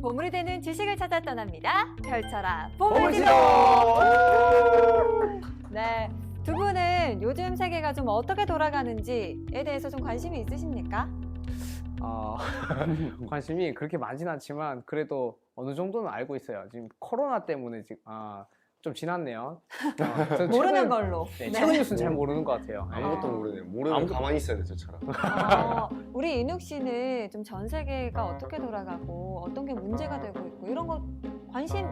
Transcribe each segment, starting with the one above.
보물이 되는 지식을 찾아 떠납니다. 펼쳐라 보물지도! 네, 두 분은 요즘 세계가 좀 어떻게 돌아가는지에 대해서 좀 관심이 있으십니까? 관심이 그렇게 많지는 않지만 그래도 어느 정도는 알고 있어요. 지금 코로나 때문에 지금 좀 지났네요. 저는 모르는 걸로. 네, 최근 뉴스는 잘 모르는 것 같아요. 아무것도 모르네요. 모르면 아무것도 가만히 있어야 돼, 저처럼. 우리 인욱 씨는 좀 전 세계가 어떻게 돌아가고 어떤 게 문제가 되고 있고 이런 거 관심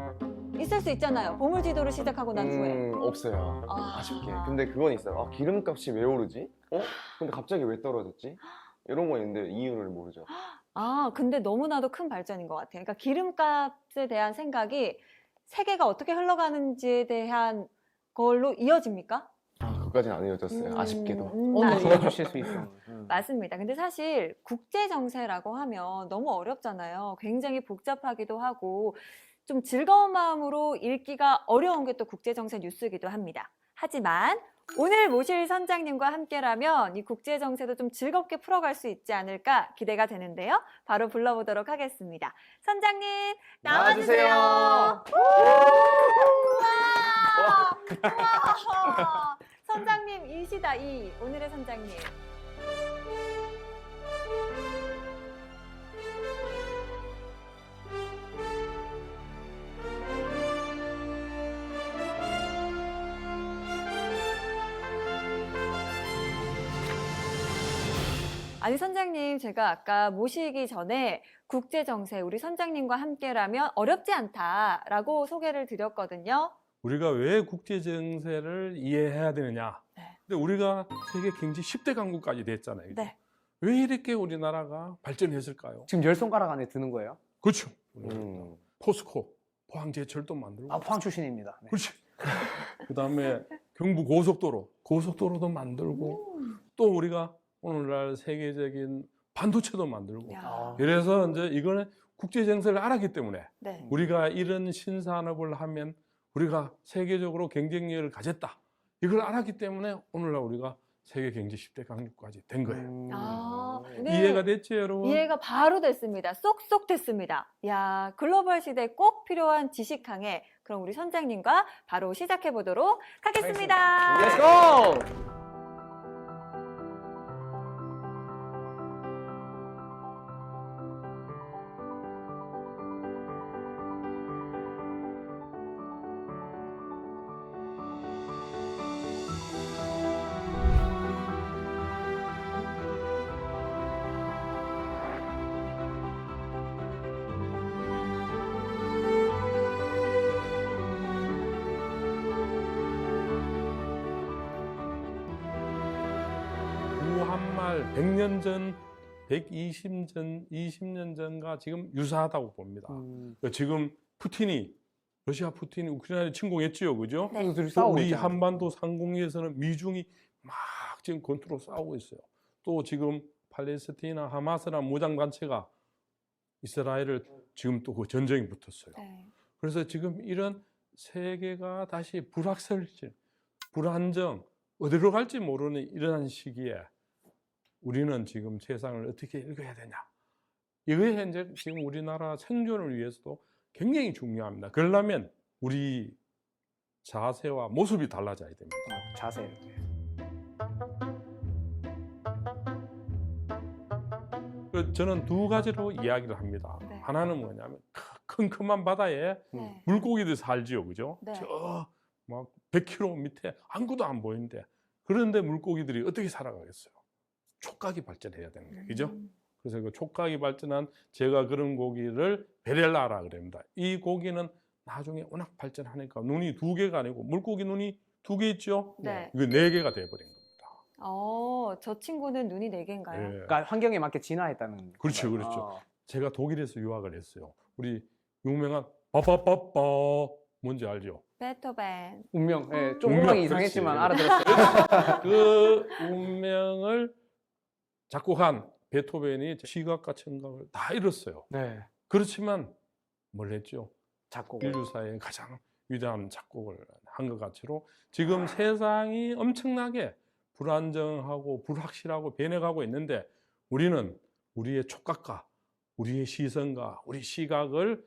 있을 수 있잖아요. 보물지도를 시작하고 난 후에. 없어요. 아쉽게. 근데 그건 있어요. 기름값이 왜 오르지? 근데 갑자기 왜 떨어졌지? 이런 거 있는데 이유를 모르죠. 근데 너무나도 큰 발전인 것 같아요. 그러니까 기름값에 대한 생각이 세계가 어떻게 흘러가는지에 대한 걸로 이어집니까? 그것까지는 안 이어졌어요. 아쉽게도. 오늘 도와주실 수 있어요. 맞습니다. 근데 사실 국제정세라고 하면 너무 어렵잖아요. 굉장히 복잡하기도 하고 좀 즐거운 마음으로 읽기가 어려운 게 또 국제정세 뉴스이기도 합니다. 하지만 오늘 모실 선장님과 함께라면 이 국제정세도 좀 즐겁게 풀어갈 수 있지 않을까 기대가 되는데요. 바로 불러보도록 하겠습니다. 선장님 나와주세요. 우와! 우와! 선장님 이시다 이 오늘의 선장님. 아니 선장님 제가 아까 모시기 전에 국제정세 우리 선장님과 함께라면 어렵지 않다라고 소개를 드렸거든요. 우리가 왜 국제정세를 이해해야 되느냐. 네. 근데 우리가 세계 경제 10대 강국까지 됐잖아요. 네. 왜 이렇게 우리나라가 발전했을까요? 지금 10손가락 안에 드는 거예요? 그렇죠. 음. 포스코, 포항제철도 만들고. 포항 출신입니다. 네. 그렇지. 그 다음에 고속도로도 만들고, 또 우리가 오늘날 세계적인 반도체도 만들고. 야. 그래서 이제 이거는 국제정세를 알았기 때문에 네. 우리가 이런 신산업을 하면 우리가 세계적으로 경쟁력을 가졌다. 이걸 알았기 때문에 오늘날 우리가 세계 경제 10대 강국까지 된 거예요. 네. 이해가 됐죠, 여러분? 이해가 바로 됐습니다. 쏙쏙 됐습니다. 야, 글로벌 시대에 꼭 필요한 지식 강해. 그럼 우리 선장님과 바로 시작해 보도록 하겠습니다. Let's go! 구한말 100년 전, 20년 전과 지금 유사하다고 봅니다. 지금 러시아 푸틴이 우크라이나를 침공했지요, 그죠? 네. 싸우고 우리 있잖아요. 한반도 상공에서는 미중이 막 지금 권투로 싸우고 있어요. 또 지금 팔레스티나 하마스라는 무장단체가 이스라엘을 지금 또 그 전쟁이 붙었어요. 네. 그래서 지금 이런 세계가 다시 불확실성, 불안정, 어디로 갈지 모르는 이러한 시기에 우리는 지금 세상을 어떻게 읽어야 되냐. 이거에 현재 지금 우리나라 생존을 위해서도 굉장히 중요합니다. 그러려면 우리 자세와 모습이 달라져야 됩니다. 자세. 저는 두 가지로 이야기를 합니다. 네. 하나는 뭐냐면 큼큼한 바다에 네. 물고기들 살지요, 그죠? 네. 막 100km 밑에 아무것도 안 보이는데 그런데 물고기들이 어떻게 살아가겠어요? 촉각이 발전해야 되는 거예요, 그죠? 그래서 그 촉각이 발전한 제가 그런 고기를 베렐라라 그럽니다. 이 고기는 나중에 워낙 발전하니까 눈이 2개가 아니고 물고기 눈이 2개 있죠? 네. 이거 4개가 돼버린 겁니다. 저 친구는 눈이 4개인가요? 예. 그러니까 환경에 맞게 진화했다는. 그렇죠, 건가요? 그렇죠. 제가 독일에서 유학을 했어요. 우리 유명한 빠빠빠빠 뭔지 알죠? 베토벤. 운명. 예, 좀 운명, 음악이 이상했지만 그렇지. 알아들었어요. 그 운명을 작곡한 베토벤이 시각과 청각을 다 잃었어요. 네. 그렇지만 뭘 했죠? 작곡. 인류사의 가장 위대한 작곡을 한 것 같이로 지금 세상이 엄청나게 불안정하고 불확실하고 변해가고 있는데 우리는 우리의 촉각과 우리의 시선과 우리 시각을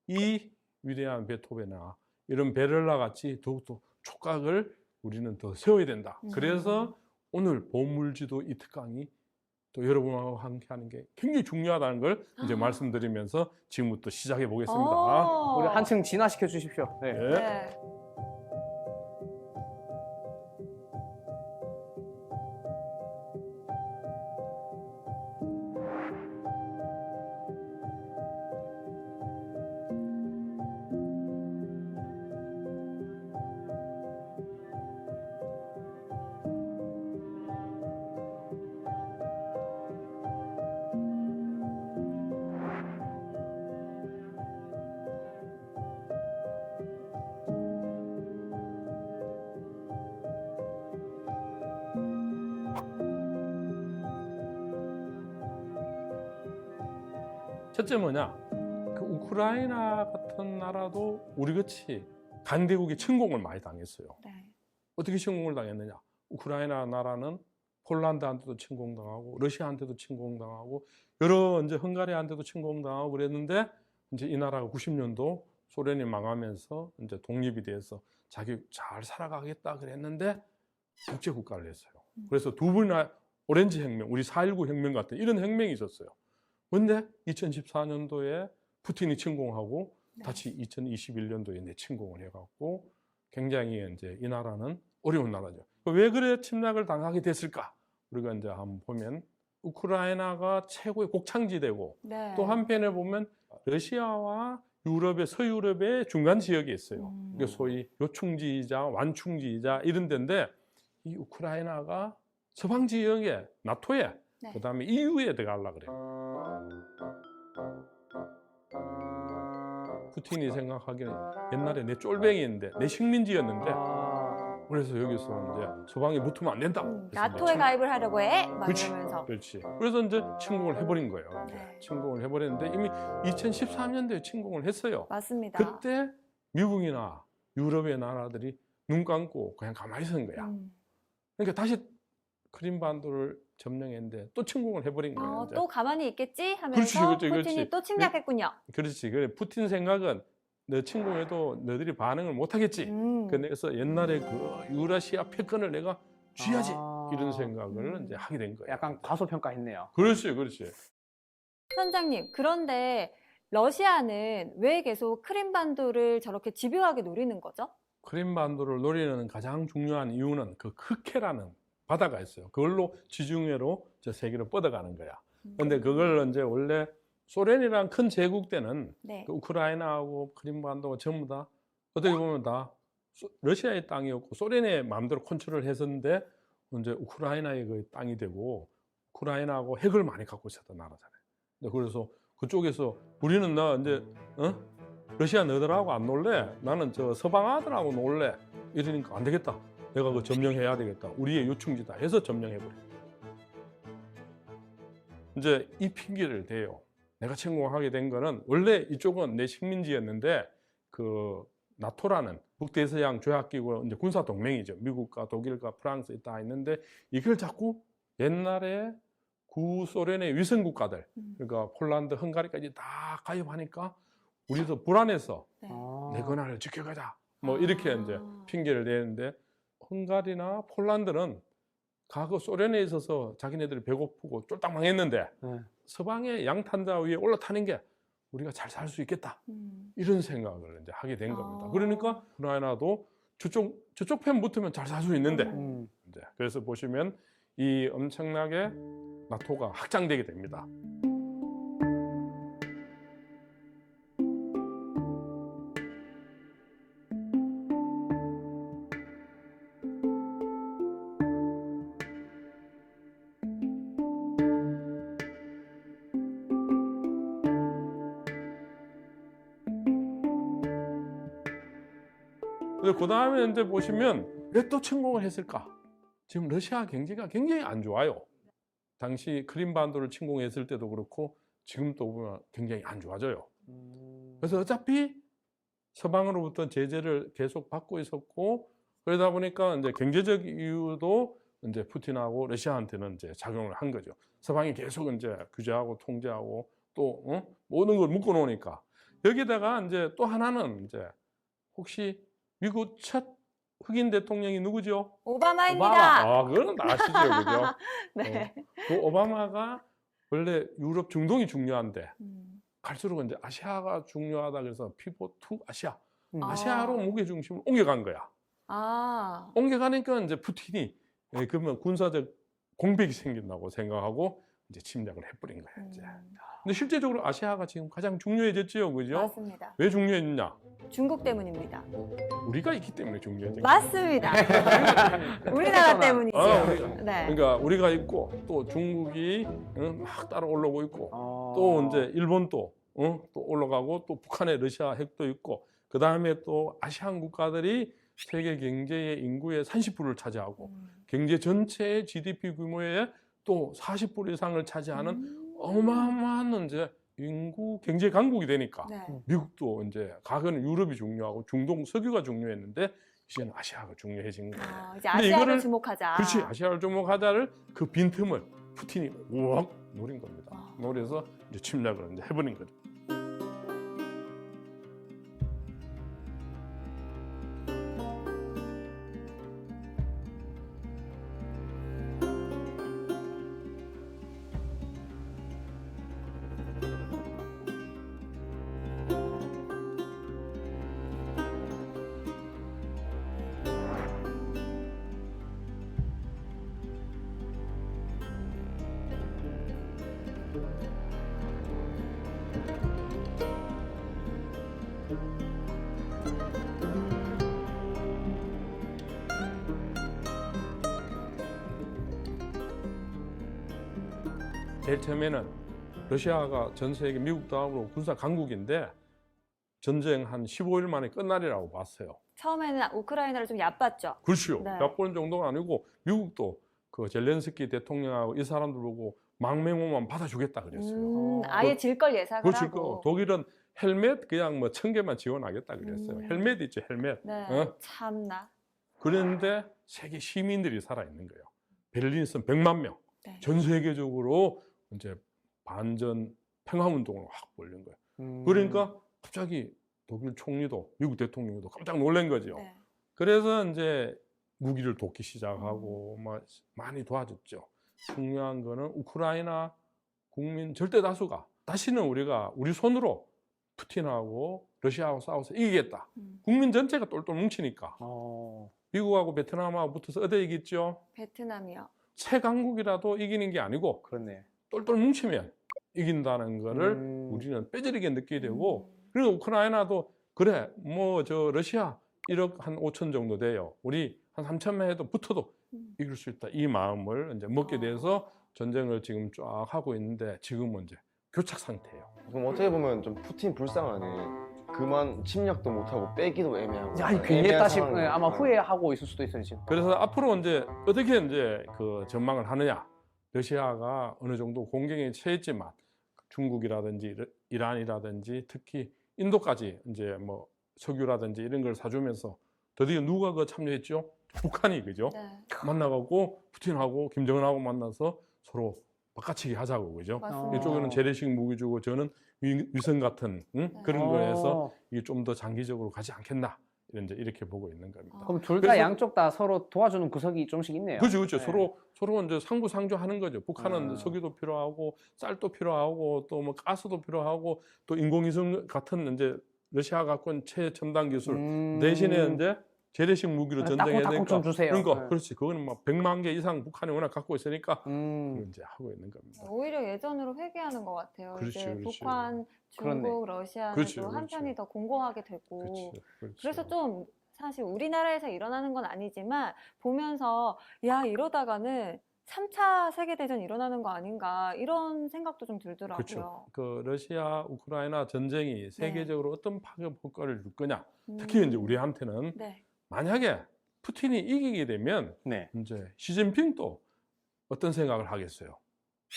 이 위대한 베토벤이나 이런 베를라 같이 더욱더 촉각을 우리는 더 세워야 된다. 그래서 오늘 보물지도 이 특강이 또 여러분하고 함께 하는 게 굉장히 중요하다는 걸 이제 말씀드리면서 지금부터 시작해 보겠습니다. 우리 한층 진화시켜 주십시오. 네. 네. 네. 첫째 뭐냐? 그 우크라이나 같은 나라도 우리같이 강대국의 침공을 많이 당했어요. 네. 어떻게 침공을 당했느냐? 우크라이나 나라는 폴란드한테도 침공당하고 러시아한테도 침공당하고 여러 이제 헝가리한테도 침공당하고 그랬는데 이제 이 나라가 90년도 소련이 망하면서 이제 독립이 돼서 자기 잘 살아가겠다 그랬는데 국제 국가를 냈어요. 그래서 두 번이나 오렌지 혁명, 우리 4.19 혁명 같은 이런 혁명이 있었어요. 그런데 2014년도에 푸틴이 침공하고 네. 다시 2021년도에 내 침공을 해갖고 굉장히 이제 이 나라는 어려운 나라죠. 왜 그래 침략을 당하게 됐을까? 우리가 이제 한번 보면 우크라이나가 최고의 곡창지대고 네. 또 한편에 보면 러시아와 유럽의 서유럽의 중간 지역에 있어요. 이게 소위 요충지이자 완충지이자 이런 데인데 이 우크라이나가 서방 지역에 나토에 네. 그다음에 EU에 들어가려고 그래요. 푸틴이 생각하기에는 옛날에 내 쫄병이었는데 내 식민지였는데 그래서 여기서 이제 서방이 붙으면 안 된다. 그래서 나토에 이제 가입을 하려고 해? 막 그렇지. 이러면서. 그렇지. 그래서 이제 침공을 해버린 거예요. 이렇게. 네. 침공을 해버렸는데 이미 2013년도에 침공을 했어요. 맞습니다. 그때 미국이나 유럽의 나라들이 눈 감고 그냥 가만히 있는 거야. 그러니까 다시 크림반도를 점령했는데 또 침공을 해버린 거예요. 이제. 또 가만히 있겠지 하면서 그렇지, 그렇지, 푸틴이 그렇지. 또 침략했군요. 그렇지. 그래 푸틴 생각은 너 침공해도 너희들이 반응을 못 하겠지. 그래서 옛날에 그 유라시아 패권을 내가 쥐야지. 이런 생각을 이제 하게 된 거예요. 약간 과소평가했네요. 그렇지, 그렇지. 선장님, 그런데 러시아는 왜 계속 크림반도를 저렇게 집요하게 노리는 거죠? 크림반도를 노리는 가장 중요한 이유는 그 크케라는 바다가 있어요. 그걸로 지중해로 저 세계로 뻗어가는 거야. 근데 그걸 이제 원래 소련이란 큰 제국 때는 네. 그 우크라이나하고 크림반도가 전부 다 어떻게 보면 다 러시아의 땅이었고 소련의 마음대로 컨트롤을 했었는데 이제 우크라이나의 그 땅이 되고 우크라이나하고 핵을 많이 갖고 있었던 나라잖아요. 그래서 그쪽에서 우리는 나 이제 러시아 너희들하고 안 놀래? 나는 저 서방 아들하고 놀래? 이러니까 안 되겠다. 내가 그 점령해야 되겠다. 우리의 요충지다 해서 점령해버려. 이제 이 핑계를 대요. 내가 침공하게 된 거는 원래 이쪽은 내 식민지였는데 그 나토라는 북대서양 조약기구 이제 군사 동맹이죠. 미국과 독일과 프랑스 다 있는데 이걸 자꾸 옛날에 구소련의 위성 국가들 그러니까 폴란드, 헝가리까지 다 가입하니까 우리도 불안해서 네. 내 권한을 지켜가자. 뭐 이렇게 이제 핑계를 내는데 헝가리나 폴란드는 과거 소련에 있어서 자기네들이 배고프고 쫄딱 망했는데 서방의 양탄자 위에 올라타는 게 우리가 잘 살 수 있겠다. 이런 생각을 이제 하게 된 겁니다. 그러니까 우크라이나도 저쪽 편 붙으면 잘 살 수 있는데 이제 그래서 보시면 이 엄청나게 나토가 확장되게 됩니다. 그 다음에 이제 보시면 왜 또 침공을 했을까? 지금 러시아 경제가 굉장히 안 좋아요. 당시 크림반도를 침공했을 때도 그렇고 지금 또 보면 굉장히 안 좋아져요. 그래서 어차피 서방으로부터 제재를 계속 받고 있었고 그러다 보니까 이제 경제적 이유도 이제 푸틴하고 러시아한테는 이제 작용을 한 거죠. 서방이 계속 이제 규제하고 통제하고 또 모든 걸 묶어 놓으니까 여기다가 이제 또 하나는 이제 혹시 미국 첫 흑인 대통령이 누구죠? 오바마입니다. 아, 그거는 아시죠, 그죠? 네. 그 오바마가 원래 유럽 중동이 중요한데 음. 갈수록 이제 아시아가 중요하다 그래서 피봇 투 아시아, 음. 아시아로 무게 중심을 옮겨간 거야. 아, 옮겨가니까 이제 푸틴이 그러면 군사적 공백이 생긴다고 생각하고 이제 침략을 해버린 거야 이제. 근데 실제적으로 아시아가 지금 가장 중요해졌지요, 그죠? 맞습니다. 왜 중요했냐? 중국 때문입니다. 우리가 있기 때문에 중요해진 거야. 맞습니다. 우리나라 때문이죠. 네. 그러니까 우리가 있고 또 중국이 막 따라 올라오고 있고 어. 또 이제 일본도 또 올라가고 또 북한의 러시아 핵도 있고 그 다음에 또 아시안 국가들이 세계 경제의 인구의 30%를 차지하고 경제 전체의 GDP 규모의 또 40% 이상을 차지하는 어마어마한 이제 인구 경제 강국이 되니까 네. 미국도 이제 과거는 유럽이 중요하고 중동 석유가 중요했는데 이제는 아시아가 중요해진 거예요. 이제 근데 아시아를 이거를- 주목하자. 그렇지, 아시아를 주목하자를 그 빈틈을 푸틴이 우악 노린 겁니다. 아. 노려서 이제 침략을 이제 해버린 거죠. 제일 처음에는 러시아가 전 세계 미국 다음으로 군사 강국인데 전쟁 한 15일 만에 끝날이라고 봤어요. 처음에는 우크라이나를 좀 얕봤죠. 그렇죠. 네. 몇 정도가 아니고 미국도 그 젤렌스키 대통령하고 이 사람들 보고 망명호만 받아주겠다 그랬어요. 아예 질 걸 예상을 그렇죠. 하고. 독일은 헬멧 그냥 뭐 1000개만 지원하겠다 그랬어요. 헬멧 있죠, 헬멧. 네. 참나. 그런데 세계 시민들이 살아있는 거예요. 베를린선 100만 명. 네. 전 세계적으로 이제 반전 평화운동을 확 벌린 거예요. 음. 그러니까 갑자기 독일 총리도 미국 대통령도 깜짝 놀란 거죠. 네. 그래서 이제 무기를 돕기 시작하고 막 많이 도와줬죠. 중요한 거는 우크라이나 국민 절대 다수가 다시는 우리가 우리 손으로 푸틴하고 러시아하고 싸워서 이기겠다. 국민 전체가 똘똘 뭉치니까 어. 미국하고 베트남하고 붙어서 어디 이겼죠? 베트남이요. 최강국이라도 이기는 게 아니고 그렇네. 똘똘 뭉치면 이긴다는 거를 우리는 뼈저리게 느끼게 되고 그래서 우크라이나도 그래 뭐 저 러시아 1억 한 5천 정도 돼요. 우리 한 3천만 해도 붙어도 이길 수 있다. 이 마음을 이제 먹게 돼서 전쟁을 지금 쫙 하고 있는데 지금은 이제 교착 상태예요. 그럼 어떻게 보면 좀 푸틴 불쌍하네. 그만 침략도 못하고 빼기도 애매하고. 아니 괜히 애매한 했다 싶 상황이야. 아마 후회하고 있을 수도 있어요 지금. 그래서 앞으로 이제 어떻게 이제 그 전망을 하느냐. 러시아가 어느 정도 공격에 처했지만 중국이라든지 이란이라든지 특히 인도까지 이제 뭐 석유라든지 이런 걸 사주면서 드디어 누가 그 참여했죠? 북한이 그죠? 네. 만나갖고 푸틴하고 김정은하고 만나서 서로 바꿔치기 하자고 그죠? 맞습니다. 이쪽에는 재래식 무기 주고 저는 위성 같은 그런 어. 거에서 이게 좀 더 장기적으로 가지 않겠나 이렇게 보고 있는 겁니다. 어. 그럼 둘 다 그래서- 양쪽 다 서로 도와주는 구석이 좀씩 있네요. 그렇죠, 그렇죠. 네. 서로 이제 상부상조하는 거죠. 북한은 석유도 필요하고 쌀도 필요하고 또 뭐 가스도 필요하고 또 인공위성 같은 이제 러시아 갖고 있는 최첨단 기술 대신에 이제 재래식 무기로 전쟁해야 따끔따끔 되니까 좀 주세요. 그러니까 네. 그렇지. 그거는 막 100만 개 이상 북한이 워낙 갖고 있으니까 음. 이제 하고 있는 겁니다. 오히려 예전으로 회귀하는 것 같아요. 그렇지, 이제 그렇지. 북한, 그렇네. 중국, 러시아는 그렇지, 또 그렇지. 한편이 더 공고하게 되고 그렇지, 그렇지. 그래서 좀 사실 우리나라에서 일어나는 건 아니지만 보면서 야 이러다가는 3차 세계대전 일어나는 거 아닌가 이런 생각도 좀 들더라고요. 그렇죠. 그 러시아 우크라이나 전쟁이 세계적으로 어떤 파급 효과를 줄 거냐. 음. 특히 이제 우리한테는 네. 만약에 푸틴이 이기게 되면 네. 이제 시진핑도 어떤 생각을 하겠어요.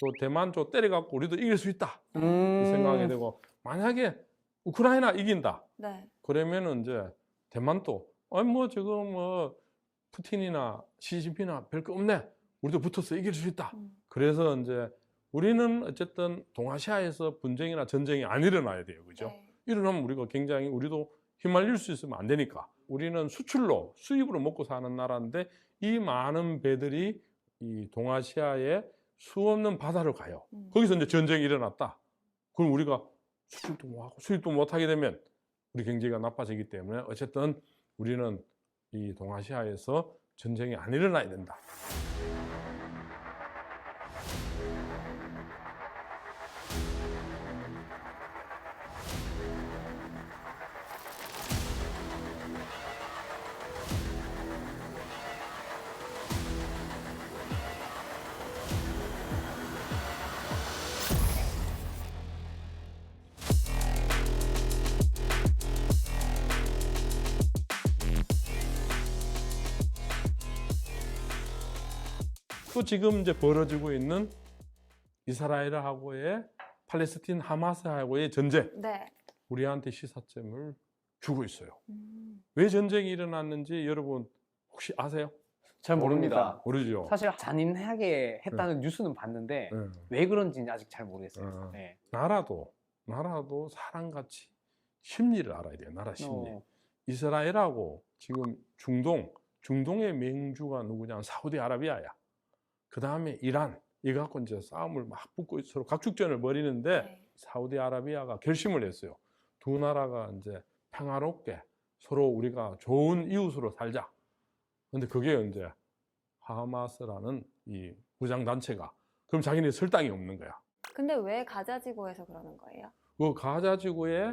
또 대만 쪽 때려갖고 우리도 이길 수 있다 이 생각하게 되고 만약에 우크라이나 이긴다 네. 그러면은 이제 대만도 아니 뭐 지금 뭐 푸틴이나 시진핑이나 별 거 없네 우리도 붙어서 이길 수 있다. 그래서 이제 우리는 어쨌든 동아시아에서 분쟁이나 전쟁이 안 일어나야 돼요. 그죠? 네. 일어나면 우리가 굉장히 우리도 휘말릴 수 있으면 안 되니까. 우리는 수출로, 수입으로 먹고 사는 나라인데 이 많은 배들이 이 동아시아의 수없는 바다로 가요. 거기서 이제 전쟁이 일어났다. 그럼 우리가 수출도 못하고 수입도 못하게 되면 우리 경제가 나빠지기 때문에 어쨌든 우리는 이 동아시아에서 전쟁이 안 일어나야 된다. 또 지금 이제 벌어지고 있는 이스라엘하고의 팔레스틴 하마스하고의 전쟁, 네. 우리한테 시사점을 주고 있어요. 음. 왜 전쟁이 일어났는지 여러분 혹시 아세요? 잘 모릅니다. 모르죠. 사실 잔인하게 했다는 뉴스는 봤는데 네. 왜 그런지는 아직 잘 모르겠어요. 어. 네. 나라도 사람같이 심리를 알아야 돼요. 나라 심리. 어. 이스라엘하고 지금 중동의 맹주가 누구냐? 사우디아라비아야. 그 다음에 이란. 이거 갖고 이제 싸움을 막 붙고 서로 각축전을 벌이는데 네. 사우디아라비아가 결심을 했어요. 두 나라가 이제 평화롭게 서로 우리가 좋은 이웃으로 살자. 근데 그게 이제 하마스라는 이 무장 단체가 그럼 자기네 설 땅이 없는 거야. 근데 왜 가자지구에서 그러는 거예요? 그 가자 지구에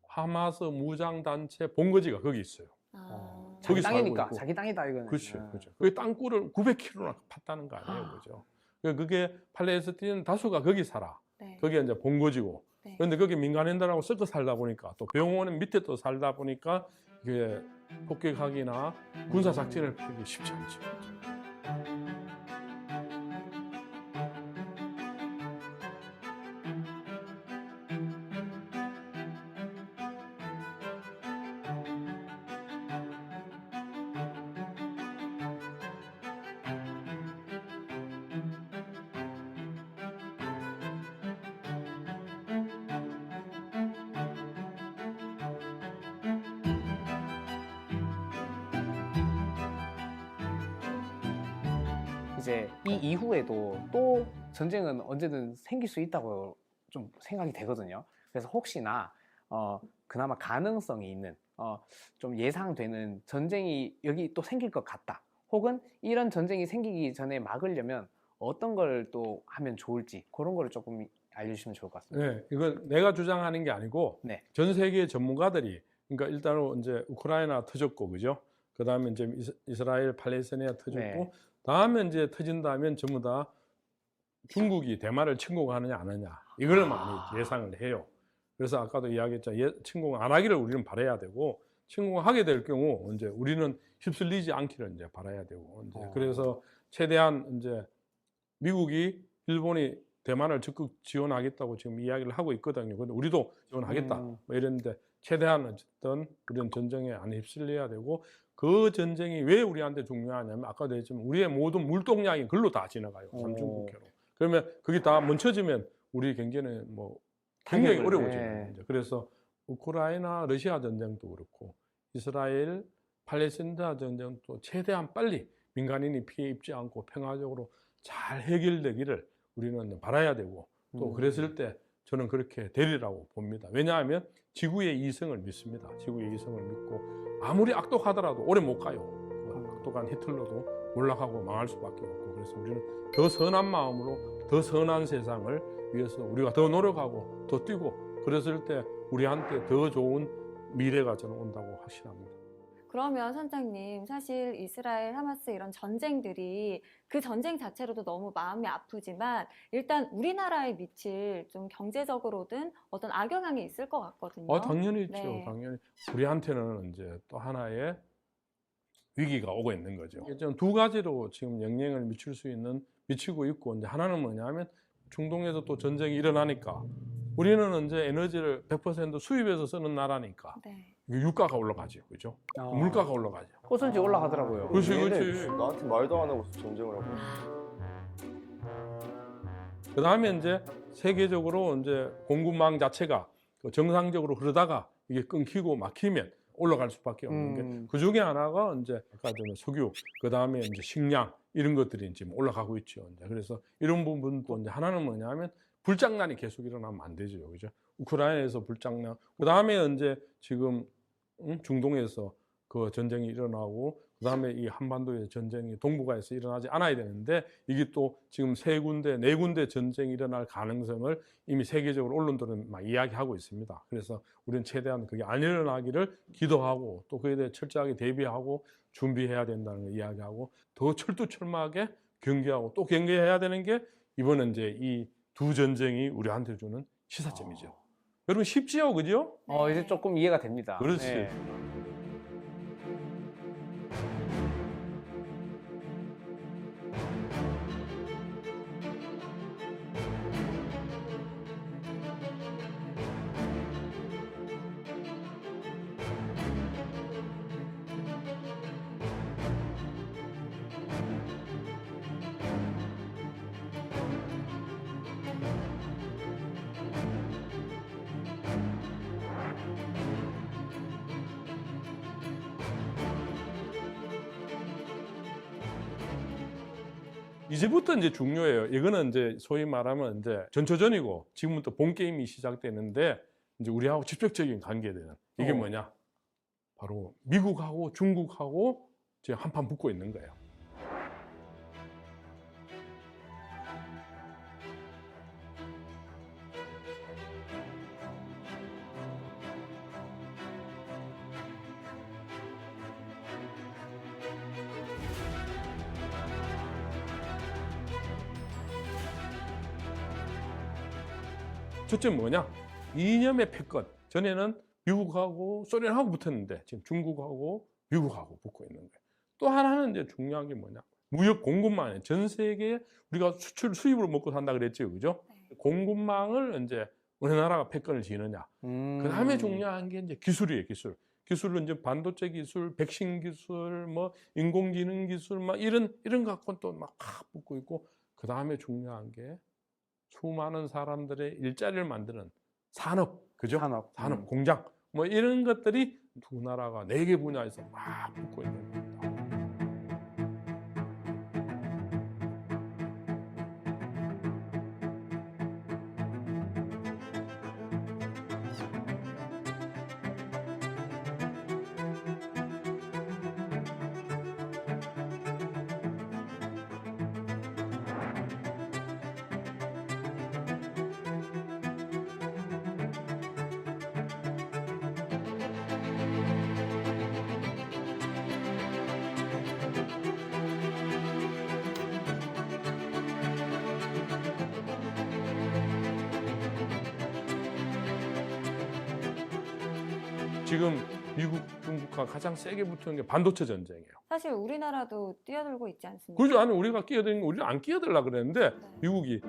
하마스 무장 단체 본거지가 거기 있어요. 아. 자기 거기 살고 땅이니까 있고. 자기 땅이다 이거는. 그렇죠, 아. 그렇죠. 그 땅굴을 900km나 팠다는 거 아니에요, 그죠? 그게 팔레스틴 다수가 거기 살아. 네. 거기가 이제 본거지고. 네. 그런데 거기 민간인들하고 섞어 살다 보니까 또 병원은 밑에 또 살다 보니까 이게 폭격하기나 군사 작전을 펴기 쉽지 않죠. 이제 이 이후에도 또 전쟁은 언제든 생길 수 있다고 좀 생각이 되거든요. 그래서 혹시나 그나마 가능성이 있는 좀 예상되는 전쟁이 여기 또 생길 것 같다. 혹은 이런 전쟁이 생기기 전에 막으려면 어떤 걸 또 하면 좋을지 그런 거를 조금 알려주시면 좋을 것 같습니다. 네, 이건 내가 주장하는 게 아니고 네. 전 세계 전문가들이 그러니까 일단은 이제 우크라이나 터졌고 그죠? 그 다음에 이제 이스라엘 팔레스타인 터졌고 네. 다음에 이제 터진다면 전부 다 중국이 대만을 침공하느냐 안 하느냐 이걸 많이 예상을 해요. 그래서 아까도 이야기했잖아요. 침공 안 하기를 우리는 바라야 되고 침공하게 될 경우 이제 우리는 휩쓸리지 않기를 이제 바라야 되고 이제 그래서 최대한 이제 미국이 일본이 대만을 적극 지원하겠다고 지금 이야기를 하고 있거든요. 근데 우리도 지원하겠다 뭐 이랬는데 최대한 어쨌든 우리는 전쟁에 안 휩쓸려야 되고 그 전쟁이 왜 우리한테 중요하냐면 아까도 했지만 우리의 모든 물동량이 글로 다 지나가요. 삼중국해로. 그러면 그게 다 멈춰지면 우리 경제는 뭐 굉장히 타격을, 어려워져요. 네. 이제. 그래서 우크라이나 러시아 전쟁도 그렇고 이스라엘 팔레스타인 전쟁도 최대한 빨리 민간인이 피해 입지 않고 평화적으로 잘 해결되기를 우리는 바라야 되고 또 그랬을 때 저는 그렇게 되리라고 봅니다. 왜냐하면 지구의 이성을 믿습니다. 지구의 이성을 믿고 아무리 악독하더라도 오래 못 가요. 그 악독한 히틀러도 올라가고 망할 수밖에 없고 그래서 우리는 더 선한 마음으로 더 선한 세상을 위해서 우리가 더 노력하고 더 뛰고 그랬을 때 우리한테 더 좋은 미래가 저는 온다고 확신합니다. 그러면 선장님, 사실 이스라엘, 하마스 이런 전쟁들이 그 전쟁 자체로도 너무 마음이 아프지만 일단 우리나라에 미칠 좀 경제적으로든 어떤 악영향이 있을 것 같거든요. 당연히 있죠. 네. 당연히. 우리한테는 이제 또 하나의 위기가 오고 있는 거죠. 좀 두 가지로 지금 영향을 미치고 있고 이제 하나는 뭐냐면 중동에서 또 전쟁이 일어나니까 우리는 이제 에너지를 100% 수입해서 쓰는 나라니까 네. 유가가 올라가죠. 그죠? 물가가 올라가죠. 호선지 올라가더라고요. 그렇지, 얘네 그렇지. 나한테 말도 안 하고 전쟁을 하고. 그 다음에 이제 세계적으로 이제 공급망 자체가 정상적으로 흐르다가 이게 끊기고 막히면 올라갈 수밖에 없는 게 그 중에 하나가 이제 아까 전에 석유, 그 다음에 이제 식량 이런 것들이 지금 올라가고 있죠. 이제 그래서 이런 부분도 이제 하나는 뭐냐면 불장난이 계속 일어나면 안 되죠, 그죠? 우크라이나에서 불장난, 그 다음에 이제 지금 중동에서 그 전쟁이 일어나고, 그 다음에 이 한반도의 전쟁이 동북아에서 일어나지 않아야 되는데 이게 또 지금 세 군데, 네 군데 전쟁이 일어날 가능성을 이미 세계적으로 언론들은 막 이야기하고 있습니다. 그래서 우리는 최대한 그게 안 일어나기를 기도하고 또 그에 대해 철저하게 대비하고 준비해야 된다는 걸 이야기하고 더 철두철미하게 경계하고 또 경계해야 되는 게 이번에 이제 이 두 전쟁이 우리한테 주는 시사점이죠. 여러분 쉽지요, 그죠? 이제 조금 이해가 됩니다. 그렇지. 네. 이제부터 이제 중요해요. 이거는 이제 소위 말하면 이제 전초전이고 지금부터 본 게임이 시작되는데 이제 우리하고 직접적인 관계되는 이게 뭐냐? 바로 미국하고 중국하고 지금 한판 붙고 있는 거예요. 첫째는 뭐냐? 이념의 패권. 전에는 미국하고 소련하고 붙었는데 지금 중국하고 미국하고 붙고 있는 거예요. 또 하나는 이제 중요한 게 뭐냐? 무역 공급망에 전 세계에 우리가 수입으로 먹고 산다 그랬죠, 그죠? 공급망을 이제 우리나라가 패권을 지느냐. 그 다음에 중요한 게 이제 기술이에요, 기술. 기술은 이제 반도체 기술, 백신 기술, 뭐 인공지능 기술, 막 이런 갖고 또 막 붙고 있고, 그 다음에 중요한 게 수많은 사람들의 일자리를 만드는 산업, 그죠? 산업. 공장, 뭐 이런 것들이 두 나라가 4개 분야에서 막 붙고 있는 겁니다. 지금 미국, 중국과 가장 세게 붙는 게 반도체 전쟁이에요. 사실 우리나라도 뛰어들고 있지 않습니까? 그죠? 아니 우리가 끼어드는 거 우리는 안 끼어들라 그랬는데 미국이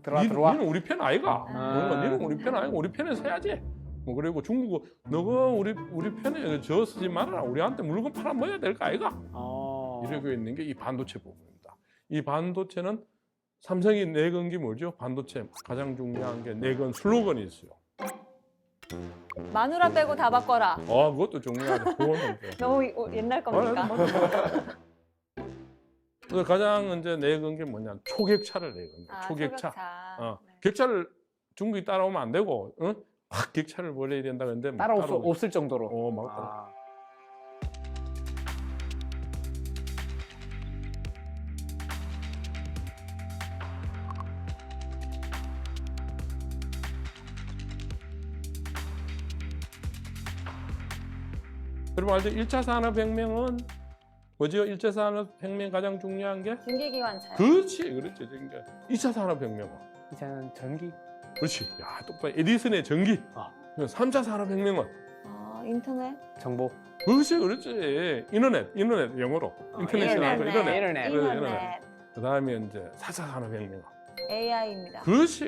들어와. 니는 우리 편 아이가? 아. 니는 우리 편 아이가? 우리 편에 서야지. 뭐 그리고 중국은 너가 우리 편에 저 쓰지 말아라. 우리한테 물건 팔아 먹어야 될 거 아이가? 이러고 있는 게 이 반도체 부분입니다. 이 반도체는 삼성이 내건 게 뭐죠? 반도체 가장 중요한 게 내건 슬로건이 있어요. 마누라 빼고 다 바꿔라. 그것도 중요하죠. 그거는 너무 옛날 겁니까? 그래서 가장 이제 내건 게 뭐냐? 초객차를 내건 거예요. 아, 초객차. 초격차. 네. 객차를 중국이 따라오면 안 되고, 확 객차를 벌여야 된다 그랬는데 따라올 수 없을 정도로. 막 여러분 알죠? 1차 산업혁명은 뭐죠? 1차 산업혁명 가장 중요한 게 전기기관차요. 그렇지. 그러니까 2차 산업혁명은 이제는 전기. 그렇지. 야, 똑바로 에디슨의 전기. 3차 산업혁명은 인터넷. 정보. 그렇지. 인터넷 영어로. 인터넷이라고 인터넷. 인터넷. 그다음에 이제 4차 산업혁명은 AI입니다. 그렇지.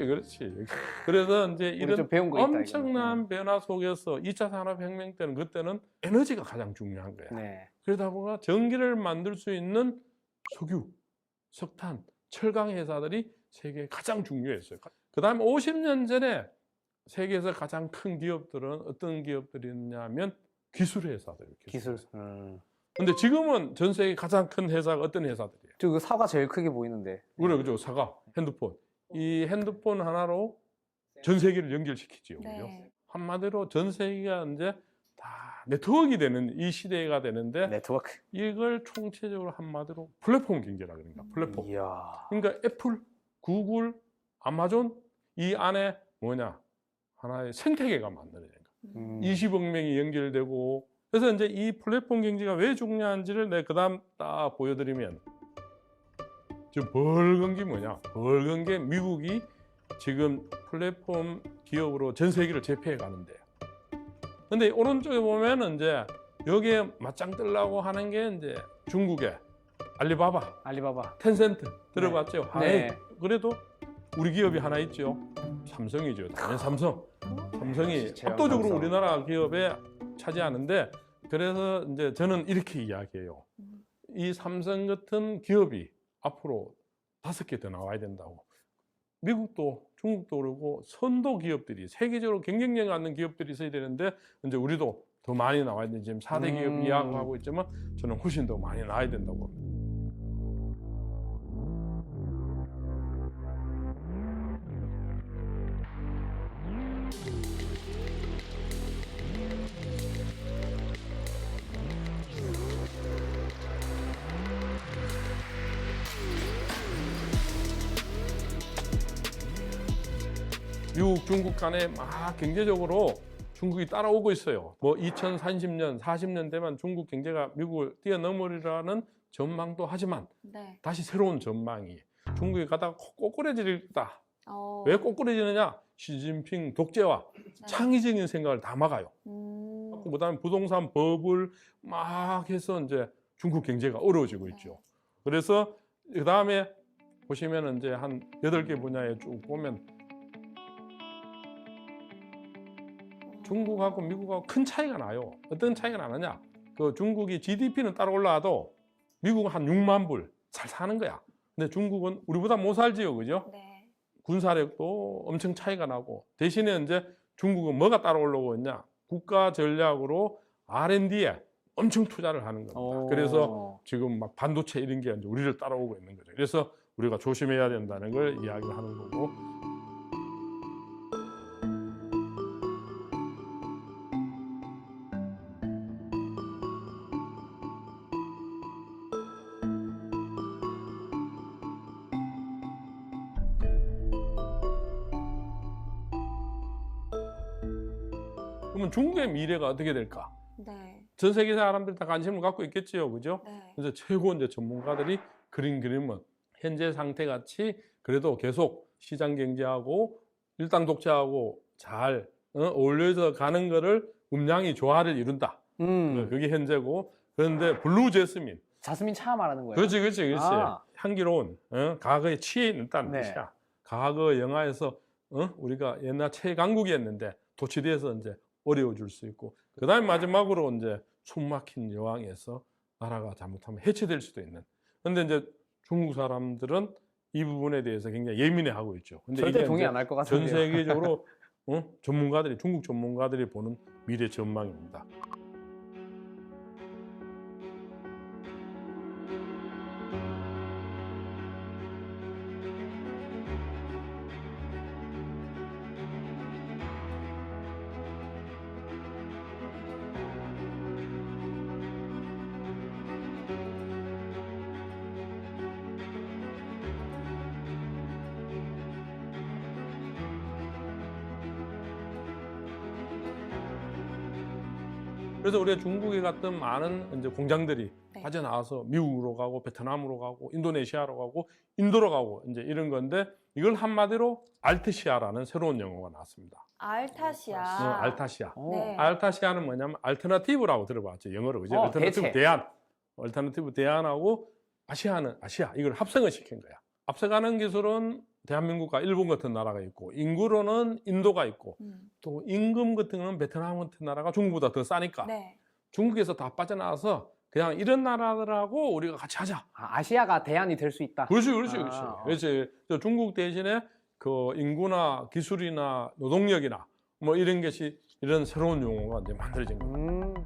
그래서 이제 우리 이런 좀 배운 거 있다, 엄청난 변화 속에서 2차 산업혁명 때는 그때는 에너지가 가장 중요한 거야. 네. 그러다 보니까 전기를 만들 수 있는 석유, 석탄, 철강 회사들이 세계에 가장 중요했어요. 그 다음에 50년 전에 세계에서 가장 큰 기업들은 어떤 기업들이었냐면 기술 회사들이에요. 기술. 근데 지금은 전 세계 가장 큰 회사가 어떤 회사들이에요? 저 그 사과 제일 크게 보이는데. 그래, 그죠. 사과, 핸드폰. 이 핸드폰 하나로 전 세계를 연결시키지요. 그죠? 네. 한마디로 전 세계가 이제 다 네트워크가 되는 이 시대가 되는데 네트워크. 이걸 총체적으로 한마디로 플랫폼 경제라 그럽니다. 플랫폼. 이야. 그러니까 애플, 구글, 아마존 이 안에 뭐냐? 하나의 생태계가 만들어진 거예요. 20억 명이 연결되고 그래서 이제 이 플랫폼 경제가 왜 중요한지를 내가 그다음 딱 보여드리면 지금 벌건 게 뭐냐? 벌건 게 미국이 지금 플랫폼 기업으로 전 세계를 제패해 가는데요. 근데 오른쪽에 보면은 이제 여기에 맞짱 뜨려고 하는 게 이제 중국의 알리바바, 알리바바. 텐센트 들어봤죠? 네. 아이, 그래도 우리 기업이 하나 있죠. 삼성이죠. 당연히 삼성. 삼성이 제형 압도적으로 삼성. 우리나라 기업에 차지하는데 그래서 이제 저는 이렇게 이야기해요. 이 삼성 같은 기업이 앞으로 5개 더 나와야 된다고. 미국도 중국도 그러고 선도 기업들이 세계적으로 경쟁력 있는 기업들이 있어야 되는데 이제 우리도 더 많이 나와야 되는데 지금 4대 기업 이야기하고 있지만 저는 훨씬 더 많이 나와야 된다고 봅니다. 미국, 중국 간에 막 경제적으로 중국이 따라오고 있어요. 뭐 2030년, 40년 되면 중국 경제가 미국을 뛰어넘으리라는 전망도 하지만 네. 다시 새로운 전망이 중국이 가다가 꼬꾸라지다. 어. 왜 꼬꾸라지느냐? 시진핑 독재와 네. 창의적인 생각을 다 막아요. 음. 그다음에 부동산 법을 막 해서 이제 중국 경제가 어려워지고 있죠. 그래서 그다음에 보시면 이제 한 8개 분야에 쭉 보면 중국하고 미국하고 큰 차이가 나요. 어떤 차이가 나느냐? 그 중국이 GDP는 따라 올라와도 미국은 한 6만 불 잘 사는 거야. 근데 중국은 우리보다 못 살지요, 그죠? 네. 군사력도 엄청 차이가 나고 대신에 이제 중국은 뭐가 따라 올라오고 있냐? 국가 전략으로 R&D에 엄청 투자를 하는 겁니다. 그래서 지금 막 반도체 이런 게 이제 우리를 따라오고 있는 거죠. 그래서 우리가 조심해야 된다는 걸 이야기하는 거고. 그러면 중국의 미래가 어떻게 될까? 네. 전 세계 사람들이 다 관심을 갖고 있겠지요, 그죠? 네. 그래서 최고 이제 전문가들이 그린 그림은 현재 상태 같이 그래도 계속 시장 경제하고 일당 독재하고 잘 어울려서 가는 거를 음량이 조화를 이룬다. 그게 현재고 그런데 블루 제스민, 자스민 차 말하는 거예요. 그렇지. 아. 향기로운 과거에 취해 있다는 네. 뜻이야. 과거 영화에서 우리가 옛날 최강국이었는데 도취돼서 이제 어려워질 수 있고 그다음에 마지막으로 이제 숨막힌 여왕에서 나라가 잘못하면 해체될 수도 있는. 근데 이제 중국 사람들은 이 부분에 대해서 굉장히 예민해하고 있죠. 근데 절대 이게 동의 이제 안 할 것 전 같은데요. 세계적으로 전문가들이 중국 전문가들이 보는 미래 전망입니다. 그래서 우리가 중국에 갔던 많은 이제 공장들이 네. 빠져나와서 미국으로 가고 베트남으로 가고 인도네시아로 가고 인도로 가고 이제 이런 건데 이걸 한마디로 알트시아라는 새로운 용어가 나왔습니다. 알타시아. 알타시아. 네. 알타시아는 뭐냐면 알터너티브라고 들어봤죠. 영어로 그죠? 알터너티브 대체. 대안. 얼터너티브 대안하고 아시아는 아시아 이걸 합성을 시킨 거야. 앞서가는 기술은 대한민국과 일본 같은 나라가 있고 인구로는 인도가 있고 또 임금 같은 거는 베트남 같은 나라가 중국보다 더 싸니까 네. 중국에서 다 빠져나와서 그냥 이런 나라들하고 우리가 같이 하자. 아시아가 대안이 될 수 있다. 그렇지, 그렇지, 아, 그렇지. 어. 그래서 중국 대신에 그 인구나 기술이나 노동력이나 뭐 이런 것이 이런 새로운 용어가 이제 만들어진 겁니다.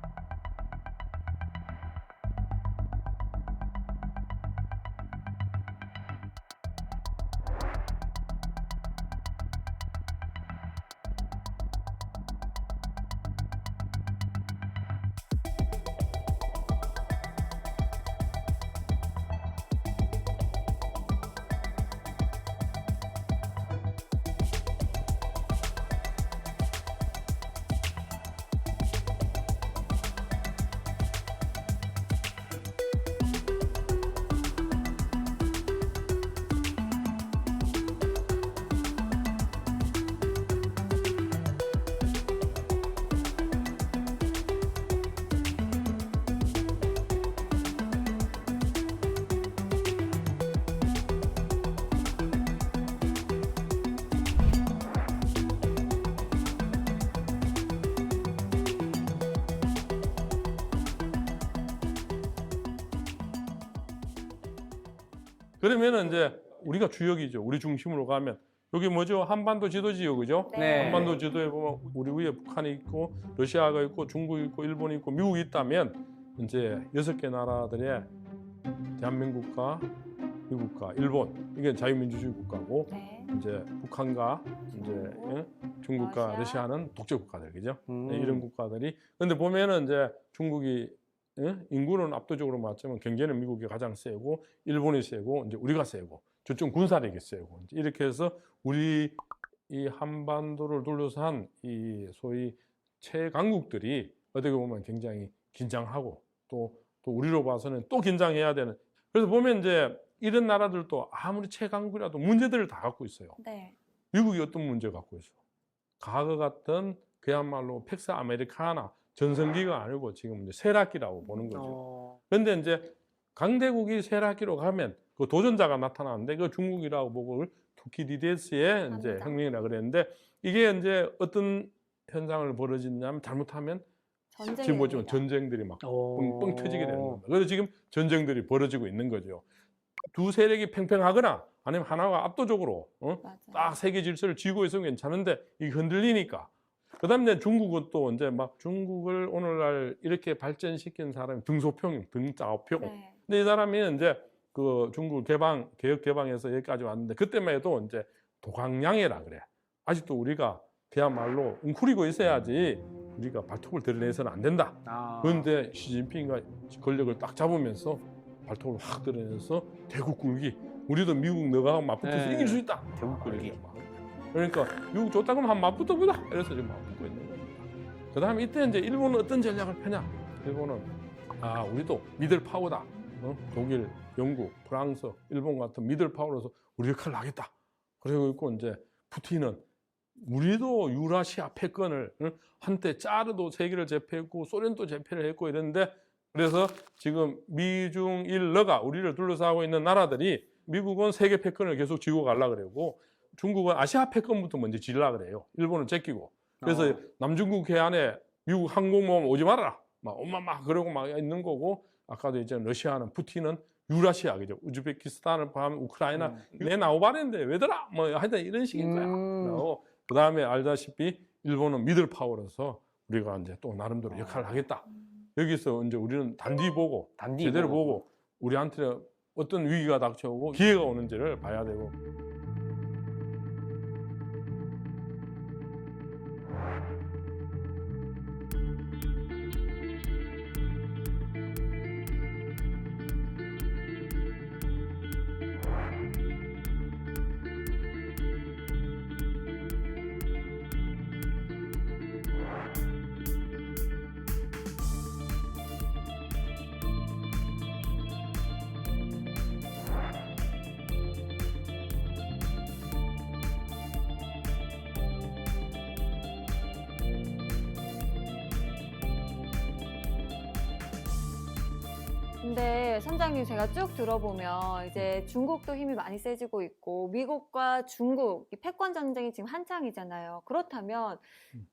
그러면은 이제 우리가 주역이죠. 우리 중심으로 가면 여기 뭐죠? 한반도 지도 지역이죠. 네. 한반도 지도에 보면 우리 위에 북한이 있고 러시아가 있고 중국이 있고 일본이 있고 미국이 있다면 이제 6개 나라들의 대한민국과 미국과 일본 이게 자유민주주의 국가고 네. 이제 북한과 이제 예? 중국과 러시아. 러시아는 독재 국가들 그죠? 음. 네, 이런 국가들이 근데 보면은 이제 중국이 예? 인구는 압도적으로 맞지만 경제는 미국이 가장 세고 일본이 세고 이제 우리가 세고 저쪽 군사력이 세고 이제 이렇게 해서 우리 이 한반도를 둘러싼 이 소위 최강국들이 어떻게 보면 굉장히 긴장하고 또 우리로 봐서는 또 긴장해야 되는 그래서 보면 이제 이런 나라들도 아무리 최강국이라도 문제들을 다 갖고 있어요. 네. 미국이 어떤 문제를 갖고 있어? 과거 같던 그야말로 팩스 아메리카나 전성기가 아니고 지금 이제 쇠락기라고 보는 거죠. 그런데 이제 강대국이 쇠락기로 가면 그 도전자가 나타나는데 그 중국이라고 보고 투키디데스의 이제 합니다. 혁명이라 그랬는데 이게 이제 어떤 현상을 벌어지냐면 잘못하면 전쟁이 지금 보지만 됩니다. 전쟁들이 막 오. 뻥 터지게 되는 겁니다. 그래서 지금 전쟁들이 벌어지고 있는 거죠. 두 세력이 팽팽하거나 아니면 하나가 압도적으로 맞아요. 딱 세계 질서를 쥐고 있으면 괜찮은데 이게 흔들리니까. 그다음에 이제 중국은 또 이제 막 중국을 오늘날 이렇게 발전시킨 사람이 등소평, 등짜오평. 네. 근데 이 사람이 이제 그 중국 개혁 개방해서 여기까지 왔는데 그때만 해도 이제 도강양해라 그래. 아직도 우리가 그야말로 웅크리고 있어야지 우리가 발톱을 드러내서는 안 된다. 그런데 시진핑이가 권력을 딱 잡으면서 발톱을 확 드러내서 대국 굴기. 우리도 미국 너가 맞붙어서 네. 이길 수 있다. 대국 굴기. 그러니까 미국 좋다 그러면 한 맞붙어 보자. 이래서 지금 맞붙고 있는 겁니다. 그다음에 이때 이제 일본은 어떤 전략을 펴냐? 일본은 우리도 미들 파워다. 독일, 영국, 프랑스, 일본 같은 미들 파워로서 우리 역할을 하겠다. 그리고 있고 이제 푸틴은 우리도 유라시아 패권을 한때 짜르도 세계를 제패했고 소련도 제패를 했고 이랬는데 그래서 지금 미중 일러가 우리를 둘러싸고 있는 나라들이 미국은 세계 패권을 계속 쥐고 가려고 그러고 중국은 아시아 패권부터 먼저 지려고 그래요. 일본은 제끼고. 그래서 남중국 해안에 미국 항공모함 오지 말아라. 막 엄마 그러고 막 있는 거고 아까도 이제 러시아는 푸틴은 유라시아 그죠. 우즈베키스탄을 포함한 우크라이나 내나오바랬는데 왜더라? 뭐 하여튼 이런 식인 거야. 그 다음에 알다시피 일본은 미들 파워로서 우리가 이제 또 나름대로 역할을 하겠다. 여기서 이제 우리는 단디 보고 제대로 보고 우리한테 어떤 위기가 닥쳐오고 기회가 오는지를 봐야 되고. 근데 선장님 제가 쭉 들어보면 이제 중국도 힘이 많이 세지고 있고 미국과 중국 이 패권 전쟁이 지금 한창이잖아요. 그렇다면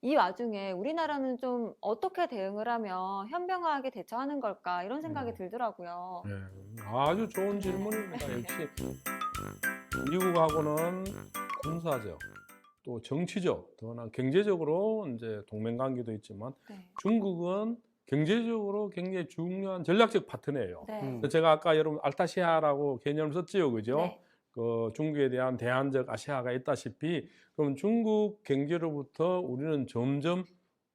이 와중에 우리나라는 좀 어떻게 대응을 하면 현명하게 대처하는 걸까 이런 생각이 들더라고요. 네, 아주 좋은 질문입니다. 역시 미국하고는 군사적, 또 정치적, 더나 경제적으로 이제 동맹 관계도 있지만 네. 중국은 경제적으로 굉장히 중요한 전략적 파트너예요. 네. 제가 아까 여러분 알타시아라고 개념을 썼지요, 그죠? 네. 그 중국에 대한 대안적 아시아가 있다시피 그럼 중국 경제로부터 우리는 점점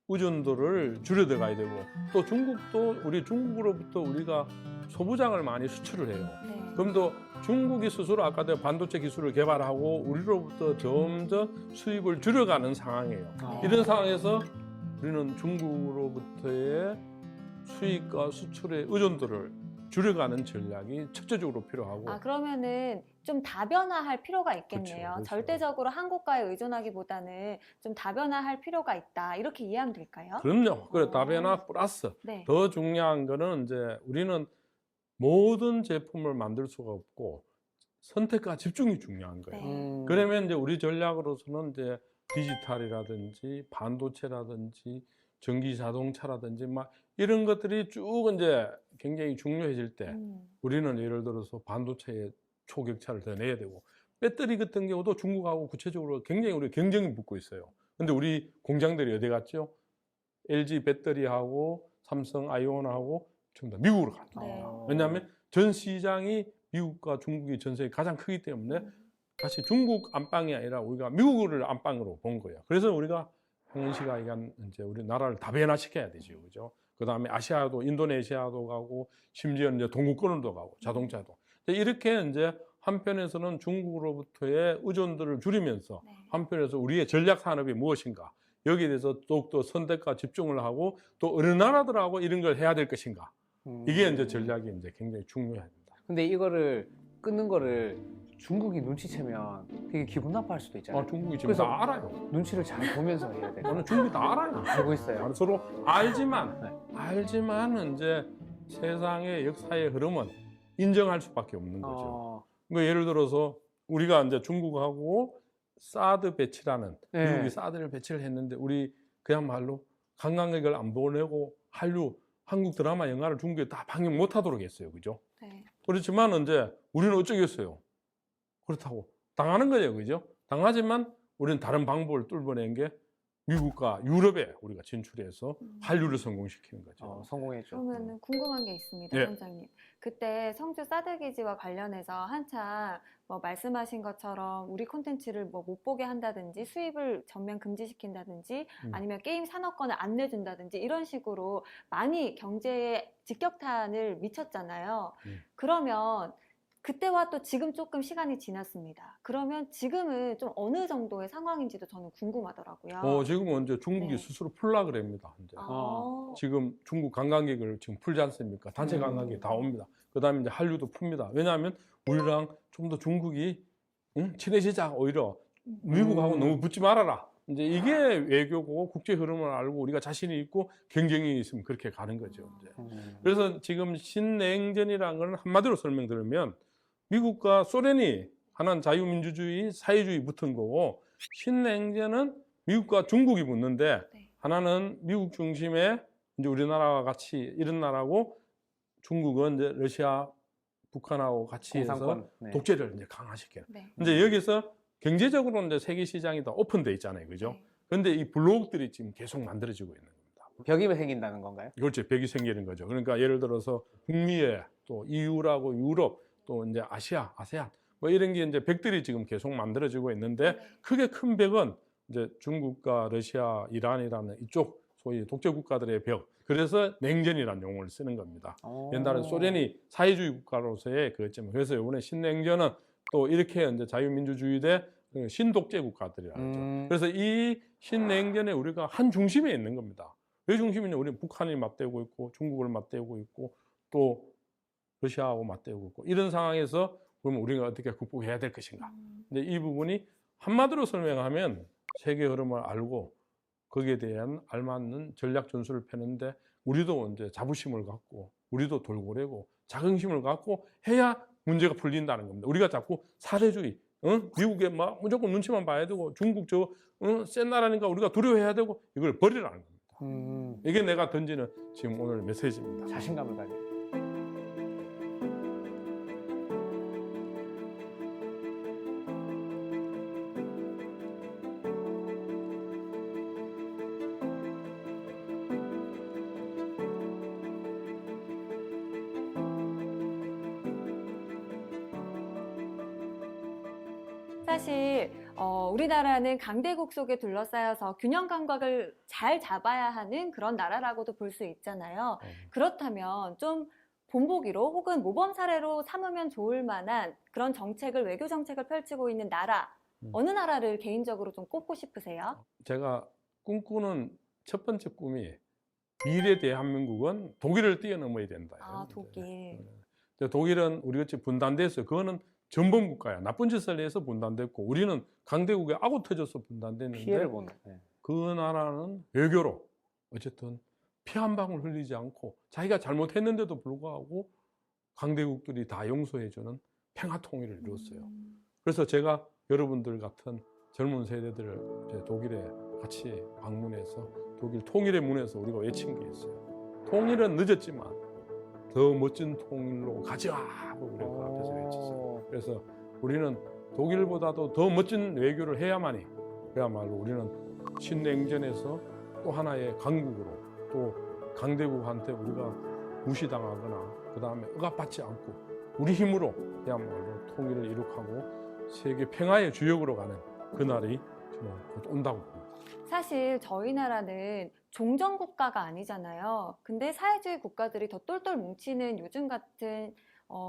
의존도를 줄여들어가야 되고 또 중국도 우리 중국으로부터 우리가 소부장을 많이 수출을 해요. 네. 그럼 또 중국이 스스로 아까 내가 반도체 기술을 개발하고 우리로부터 점점 수입을 줄여가는 상황이에요. 네. 이런 상황에서 우리는 중국으로부터의 수입과 수출의 의존도를 줄여가는 전략이 첫째적으로 필요하고 아, 그러면은 좀 다변화할 필요가 있겠네요. 그렇죠, 그렇죠. 절대적으로 한국과에 의존하기보다는 좀 다변화할 필요가 있다. 이렇게 이해하면 될까요? 그럼요. 그래 어. 다변화 플러스 네. 더 중요한 거는 이제 우리는 모든 제품을 만들 수가 없고 선택과 집중이 중요한 거예요. 네. 그러면 이제 우리 전략으로서는 이제 디지털이라든지 반도체라든지 전기 자동차라든지 막 이런 것들이 쭉 이제 굉장히 중요해질 때 우리는 예를 들어서 반도체에 초격차를 더 내야 되고 배터리 같은 경우도 중국하고 구체적으로 굉장히 우리 경쟁이 붙고 있어요. 근데 우리 공장들이 어디 갔죠? LG 배터리하고 삼성 아이온하고 전부 다 미국으로 갑니다. 네. 왜냐하면 전 시장이 미국과 중국이 전 세계 가장 크기 때문에 다시 중국 안방이 아니라 우리가 미국을 안방으로 본 거예요. 그래서 우리가 황은시가 얘기한 이제 우리 나라를 다변화시켜야 되죠, 그죠? 그 다음에 아시아도 인도네시아도 가고 심지어 이제 동구권도 가고 자동차도 이렇게 이제 한편에서는 중국으로부터의 의존도를 줄이면서 네. 한편에서 우리의 전략 산업이 무엇인가 여기에 대해서 더욱더 선택과 집중을 하고 또 어느 나라들하고 이런 걸 해야 될 것인가 이게 이제 전략이 이제 굉장히 중요합니다. 근데 이거를 끊는 거를 중국이 눈치채면 되게 기분 나빠할 수도 있잖아요. 중국이 지금 그래서 다 알아요. 눈치를 잘 보면서 해야 돼요. 저는 중국이 다 알아요. 알고 있어요. 서로 알지만 네. 이제 세상의 역사의 흐름은 인정할 수밖에 없는 거죠. 어, 뭐 예를 들어서 우리가 이제 중국하고 사드 배치라는 네. 미국이 사드를 배치를 했는데 우리 그야말로 관광객을 안 보내고 한류 한국 드라마 영화를 중국에 다 방영 못하도록 했어요, 그죠? 네. 그렇지만 이제 우리는 어쩌겠어요. 그렇다고 당하는 거죠, 그죠? 당하지만 우리는 다른 방법을 뚫어낸 게 미국과 유럽에 우리가 진출해서 한류를 성공시키는 거죠. 성공했죠. 그러면 궁금한 게 있습니다, 예. 선장님. 그때 성주 사드 기지와 관련해서 한창 뭐 말씀하신 것처럼 우리 콘텐츠를 뭐 못 보게 한다든지 수입을 전면 금지시킨다든지 아니면 게임 산업권을 안 내준다든지 이런 식으로 많이 경제에 직격탄을 미쳤잖아요. 그러면 그때와 또 지금 조금 시간이 지났습니다. 그러면 지금은 좀 어느 정도의 상황인지도 저는 궁금하더라고요. 지금은 이제 중국이 네. 스스로 풀라 그럽니다. 이제. 지금 중국 관광객을 지금 풀지 않습니까? 단체 관광객이 다 옵니다. 그 다음에 이제 한류도 풉니다. 왜냐하면 우리랑 좀 더 중국이 친해지자, 오히려 미국하고 너무 붙지 말아라. 이제 이게 외교고 국제 흐름을 알고 우리가 자신이 있고 경쟁이 있으면 그렇게 가는 거죠. 이제. 그래서 지금 신냉전이라는 걸 한마디로 설명드리면 미국과 소련이 하나는 자유민주주의, 사회주의 붙은 거고 신냉전은 미국과 중국이 붙는데 네. 하나는 미국 중심의 이제 우리나라와 같이 이런 나라고 중국은 이제 러시아, 북한하고 같이 해서 공산권. 네. 독재를 이제 강화시켜요. 네. 이제 여기서 경제적으로 이제 세계 시장이 다 오픈돼 있잖아요, 그죠? 네. 그런데 이 블록들이 지금 계속 만들어지고 있는 겁니다. 벽이 생긴다는 건가요? 그렇죠, 벽이 생기는 거죠. 그러니까 예를 들어서 북미에 또 EU라고 유럽 또 이제 아시아, 아세안 뭐 이런 게 이제 벽들이 지금 계속 만들어지고 있는데 크게 큰 벽은 이제 중국과 러시아, 이란이라는 이쪽 소위 독재 국가들의 벽. 그래서 냉전이라는 용어를 쓰는 겁니다. 옛날에 소련이 사회주의 국가로서의 그랬지만 그래서 이번에 신냉전은 또 이렇게 이제 자유민주주의 대 신독재 국가들이라죠. 그래서 이 신냉전에 우리가 한 중심에 있는 겁니다. 왜 중심이냐? 우리는 북한이 맞대고 있고 중국을 맞대고 있고 또 러시아하고 맞대고 있고 이런 상황에서 그러면 우리가 어떻게 극복해야 될 것인가? 근데 이 부분이 한마디로 설명하면 세계 흐름을 알고 거기에 대한 알맞는 전략 전술을 펴는데 우리도 이제 자부심을 갖고 우리도 돌고래고 자긍심을 갖고 해야 문제가 풀린다는 겁니다. 우리가 자꾸 사대주의, 미국에 막 무조건 눈치만 봐야 되고 중국 센 나라니까 우리가 두려워해야 되고 이걸 버리라는 겁니다. 이게 내가 던지는 지금 오늘 메시지입니다. 자신감을 가지고. 사실 우리나라는 강대국 속에 둘러싸여서 균형 감각을 잘 잡아야 하는 그런 나라라고도 볼 수 있잖아요. 그렇다면 좀 본보기로 혹은 모범 사례로 삼으면 좋을 만한 그런 정책을, 외교 정책을 펼치고 있는 나라, 어느 나라를 개인적으로 좀 꼽고 싶으세요? 제가 꿈꾸는 첫 번째 꿈이 미래 대한민국은 독일을 뛰어넘어야 된다. 아, 독일. 독일은 우리같이 분단됐어요. 그거는 전범 국가야. 나쁜 짓을 해서 분단됐고 우리는 강대국에 아고 터져서 분단됐는데 피해를 보는. 네. 그 나라는 외교로 어쨌든 피 한 방울 흘리지 않고 자기가 잘못했는데도 불구하고 강대국들이 다 용서해주는 평화 통일을 이뤘어요. 그래서 제가 여러분들 같은 젊은 세대들을 이제 독일에 같이 방문해서 독일 통일의 문에서 우리가 외친 게 있어요. 통일은 늦었지만 더 멋진 통일로 가자 하고 우리가 그 앞에서 외쳤어요. 그래서 우리는 독일보다도 더 멋진 외교를 해야만이 그야말로 우리는 신냉전에서 또 하나의 강국으로 또 강대국한테 우리가 무시당하거나 그 다음에 억압받지 않고 우리 힘으로 그야말로 통일을 이룩하고 세계 평화의 주역으로 가는 그날이 저는 곧 온다고 봅니다. 사실 저희 나라는 종전 국가가 아니잖아요. 근데 사회주의 국가들이 더 똘똘 뭉치는 요즘 같은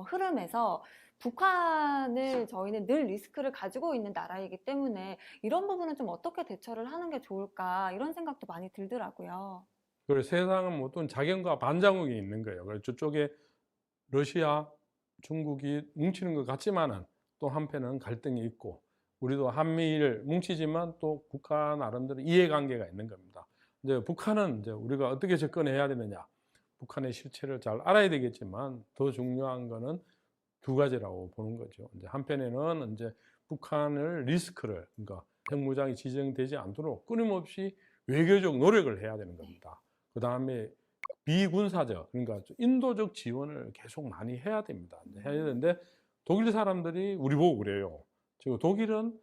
흐름에서 북한을 저희는 늘 리스크를 가지고 있는 나라이기 때문에 이런 부분은 좀 어떻게 대처를 하는 게 좋을까 이런 생각도 많이 들더라고요. 그래서 세상은 어떤 작용과 반작용이 있는 거예요. 그래서 저쪽에 러시아, 중국이 뭉치는 것 같지만은 또 한편은 갈등이 있고 우리도 한미일 뭉치지만 또 국가 나름대로 이해관계가 있는 겁니다. 이제 북한은 이제 우리가 어떻게 접근해야 되느냐, 북한의 실체를 잘 알아야 되겠지만 더 중요한 거는 두 가지라고 보는 거죠. 이제 한편에는 이제 북한을 리스크를 그러니까 핵무장이 지정되지 않도록 끊임없이 외교적 노력을 해야 되는 겁니다. 그 다음에 비군사적 그러니까 인도적 지원을 계속 많이 해야 됩니다. 해야 되는데 독일 사람들이 우리 보고 그래요. 지금 독일은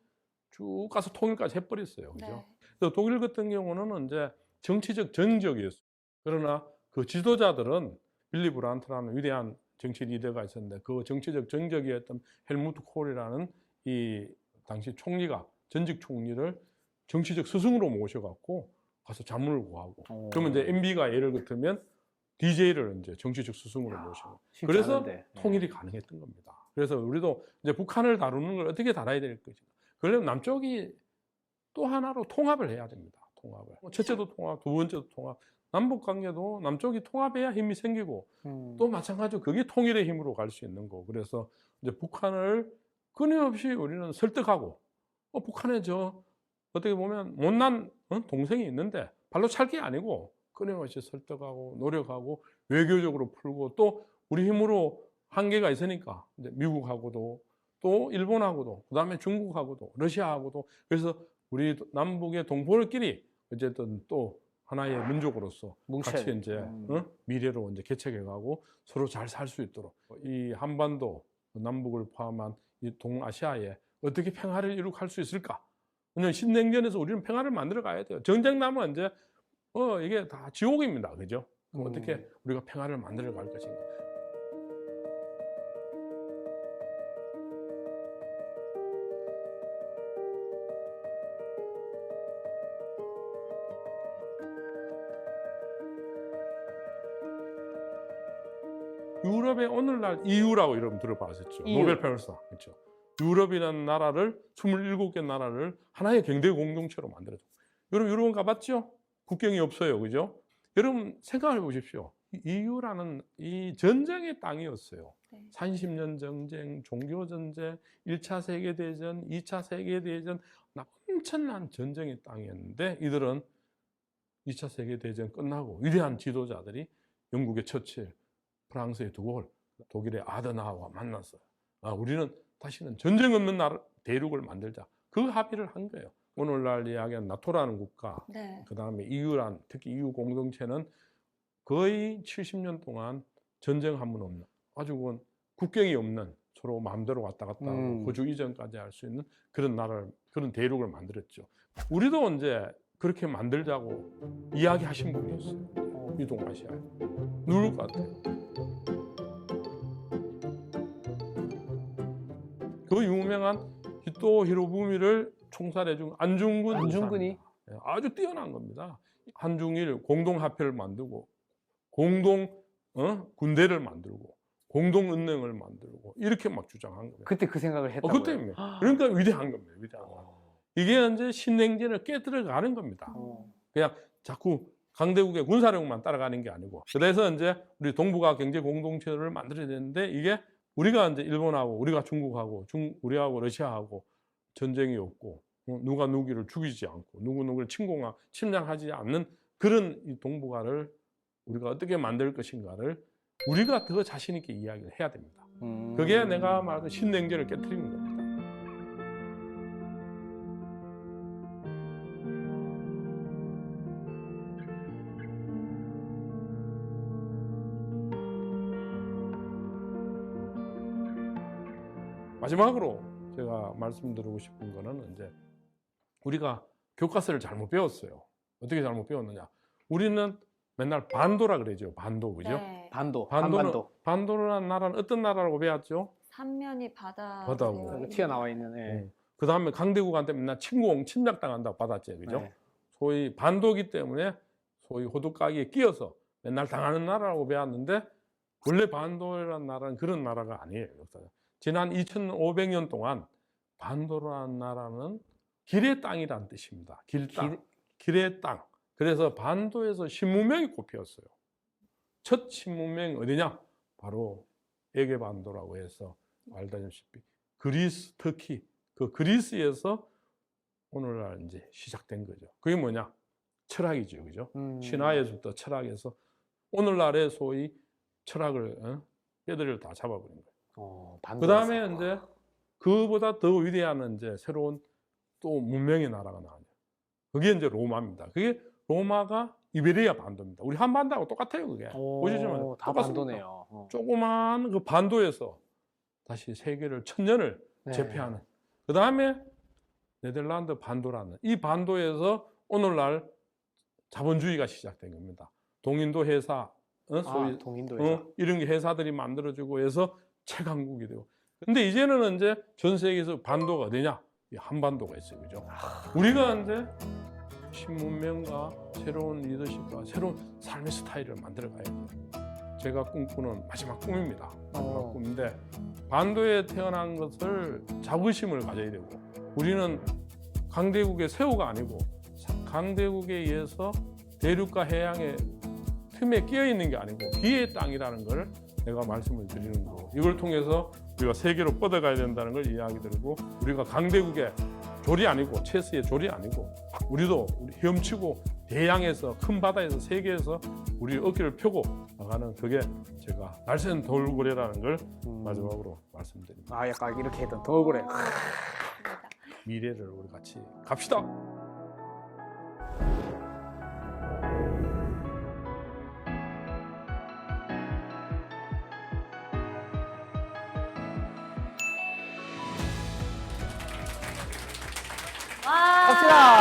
쭉 가서 통일까지 해버렸어요. 그죠? 네. 그래서 독일 같은 경우는 이제 정치적 전적이었어요. 그러나 그 지도자들은 빌리 브란트라는 위대한 정치 리더가 있었는데 그 정치적 전적이었던 헬무트 콜이라는 이 당시 총리가 전직 총리를 정치적 스승으로 모셔갖고 가서 자문을 구하고 그러면 이제 MB가 예를 들면 DJ를 이제 정치적 스승으로 모시고 그래서 않은데. 통일이 가능했던 겁니다. 그래서 우리도 이제 북한을 다루는 걸 어떻게 다뤄야 될 것인가. 그러려면 남쪽이 또 하나로 통합을 해야 됩니다. 통합을. 첫째도 통합, 두 번째도 통합. 남북 관계도 남쪽이 통합해야 힘이 생기고 또 마찬가지로 그게 통일의 힘으로 갈 수 있는 거고. 그래서 이제 북한을 끊임없이 우리는 설득하고 북한에 어떻게 보면 못난 동생이 있는데 발로 찰 게 아니고 끊임없이 설득하고 노력하고 외교적으로 풀고 또 우리 힘으로 한계가 있으니까 이제 미국하고도 또 일본하고도 그다음에 중국하고도 러시아하고도 그래서 우리 남북의 동포들끼리 어쨌든 또 하나의 민족으로서 같이 이제 미래로 이제 개척해가고 서로 잘 살 수 있도록 이 한반도 남북을 포함한 이 동아시아에 어떻게 평화를 이룩할 수 있을까? 왜냐하면 신냉전에서 우리는 평화를 만들어 가야 돼요. 전쟁 나면 이제 이게 다 지옥입니다, 그죠? 어떻게 우리가 평화를 만들어 갈 것인가? 유럽의 오늘날 EU라고 여러분 들어봤었죠. EU. 노벨 평화상. 그렇죠. 유럽이라는 나라를 27개 나라를 하나의 경제 공동체로 만들어줘. 여러분 유럽은 가봤죠? 국경이 없어요. 그죠? 여러분 생각해 보십시오. EU라는 이 전쟁의 땅이었어요. 네. 30년 전쟁, 종교 전쟁, 1차 세계 대전, 2차 세계 대전 엄청난 전쟁의 땅이었는데 이들은 2차 세계 대전 끝나고 위대한 지도자들이 영국의 처칠, 프랑스의 드골 독일의 아드나와 만났어요. 우리는 다시는 전쟁 없는 나라 대륙을 만들자. 그 합의를 한 거예요. 오늘날 이야기하는 나토라는 국가, 네. 그 다음에 EU란, 특히 EU 공동체는 거의 70년 동안 전쟁 한 번 없는, 아주 국경이 없는, 서로 마음대로 왔다 갔다 하고 거주 이전까지 할 수 있는 그런 나라를, 그런 대륙을 만들었죠. 우리도 이제 그렇게 만들자고 이야기하신 분이 있어요. 이 동아시아에. 누굴 것 같아요? 그 유명한 히토 히로부미를 총살해준 안중근 안중근이? 의사입니다. 예, 아주 뛰어난 겁니다. 한중일 공동화폐를 만들고 공동 군대를 만들고 공동은행을 만들고 이렇게 막 주장한 거예요. 그때 그 생각을 했다고요? 그때입니다. 그러니까 위대한 겁니다. 위대한 거. 이게 이제 신냉전을 깨뜨려가는 겁니다. 그냥 자꾸 강대국의 군사력만 따라가는 게 아니고. 그래서 이제 우리 동북아 경제 공동체를 만들어야 되는데 이게 우리가 이제 일본하고 우리가 중국하고 우리하고 러시아하고 전쟁이 없고 누가 누구를 죽이지 않고 누구를 침략하지 않는 그런 이 동북아를 우리가 어떻게 만들 것인가를 우리가 더 자신 있게 이야기를 해야 됩니다. 그게 내가 말하는 신냉전을 깨뜨리는 겁니다. 마지막으로 제가 말씀드리고 싶은 거는 이제 우리가 교과서를 잘못 배웠어요. 어떻게 잘못 배웠느냐? 우리는 맨날 반도라 그러죠. 반도, 그죠? 네. 반도라는 나라는 어떤 나라라고 배웠죠? 삼면이 바다고. 바다고. 튀어나와 있는. 예. 그 다음에 강대국한테 맨날 침략당한다고 받았죠, 그죠? 네. 소위 반도기 때문에 소위 호두까기에 끼어서 맨날 당하는 나라라고 배웠는데 원래 반도라는 나라는 그런 나라가 아니에요. 역사가. 지난 2500년 동안 반도라는 나라는 길의 땅이라는 뜻입니다. 길의 땅. 그래서 반도에서 신문명이 꼽혔어요. 첫 신문명이 어디냐? 바로 에게반도라고 해서 알다시피 그리스, 터키, 그 그리스에서 오늘날 이제 시작된 거죠. 그게 뭐냐? 철학이죠, 그죠? 신화에서부터 철학에서 오늘날의 소위 철학을 뼈대를 다 잡아버린 거예요. 그 다음에 이제 그보다 더 위대한 이제 새로운 또 문명의 나라가 나와요. 그게 이제 로마입니다. 그게 로마가 이베리아 반도입니다. 우리 한반도하고 똑같아요, 그게. 보시면 다 반도네요. 조그만 그 반도에서 다시 세계를 천년을 제패하는. 그 다음에 네덜란드 반도라는 이 반도에서 오늘날 자본주의가 시작된 겁니다. 동인도 회사, 소위 동인도 회사. 이런 게 회사들이 만들어지고 해서 최강국이 되고. 근데 이제는 이제 전 세계에서 반도가 어디냐? 이 한반도가 있어요, 그죠? 우리가 이제 신문명과 새로운 리더십과 새로운 삶의 스타일을 만들어 가야죠. 제가 꿈꾸는 마지막 꿈입니다. 마지막 꿈인데 반도에 태어난 것을 자부심을 가져야 되고 우리는 강대국의 새우가 아니고 강대국에 의해서 대륙과 해양의 틈에 끼어 있는 게 아니고 비의 땅이라는 걸 내가 말씀을 드리는 거고 이걸 통해서 우리가 세계로 뻗어가야 된다는 걸 이야기 드리고 우리가 강대국의 졸이 아니고 체스의 졸이 아니고 우리도 헤엄치고 대양에서 큰 바다에서 세계에서 우리 어깨를 펴고 나가는 그게 제가 날쌘 돌고래라는 걸 마지막으로 말씀드립니다. 약간 이렇게 했던 돌고래. 미래를 우리 같이 갑시다. 갑시다.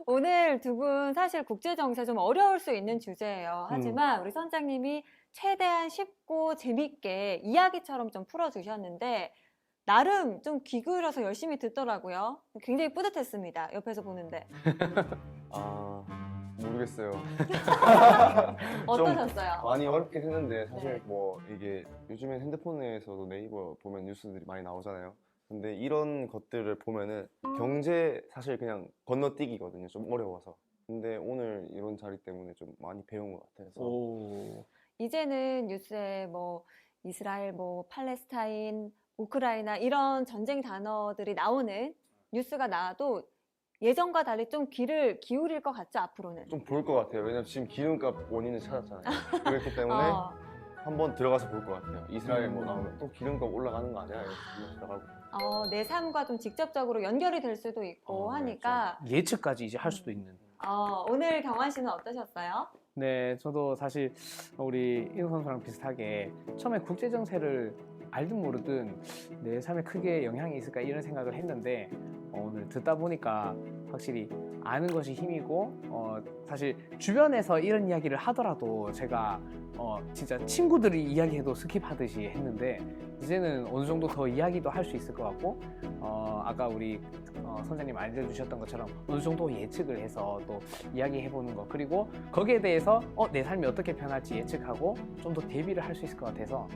오늘 두 분 사실 국제정세 좀 어려울 수 있는 주제예요. 하지만 우리 선장님이 최대한 쉽고 재밌게 이야기처럼 좀 풀어주셨는데 나름 좀 귀 기울여서 열심히 듣더라고요. 굉장히 뿌듯했습니다. 옆에서 보는데. 모르겠어요. 어떠셨어요? 많이 어렵긴 했는데 사실 네. 뭐 이게 요즘엔 핸드폰에서도 네이버 보면 뉴스들이 많이 나오잖아요. 근데 이런 것들을 보면은 경제 사실 그냥 건너뛰기거든요. 좀 어려워서. 근데 오늘 이런 자리 때문에 좀 많이 배운 것 같아서. 이제는 뉴스에 뭐 이스라엘, 뭐 팔레스타인, 우크라이나 이런 전쟁 단어들이 나오는 뉴스가 나와도 예전과 달리 좀 귀를 기울일 것 같죠, 앞으로는? 좀 볼 것 같아요. 왜냐면 지금 기름값 원인을 찾았잖아요. 그렇기 때문에 한번 들어가서 볼 것 같아요. 이스라엘 뭐 나오면 또 기름값 올라가는 거 아니야? 이렇게 한번 들어가고. 내 삶과 좀 직접적으로 연결이 될 수도 있고 네, 하니까 예측까지 이제 할 수도 있는. 오늘 경환 씨는 어떠셨어요? 네, 저도 사실 우리 이동 선수랑 비슷하게 처음에 국제 정세를 알든 모르든 내 삶에 크게 영향이 있을까 이런 생각을 했는데 오늘 듣다 보니까 확실히 아는 것이 힘이고 사실 주변에서 이런 이야기를 하더라도 제가 진짜 친구들이 이야기해도 스킵하듯이 했는데 이제는 어느 정도 더 이야기도 할 수 있을 것 같고 아까 우리 선생님 알려주셨던 것처럼 어느 정도 예측을 해서 또 이야기해보는 거 그리고 거기에 대해서 내 삶이 어떻게 변할지 예측하고 좀 더 대비를 할 수 있을 것 같아서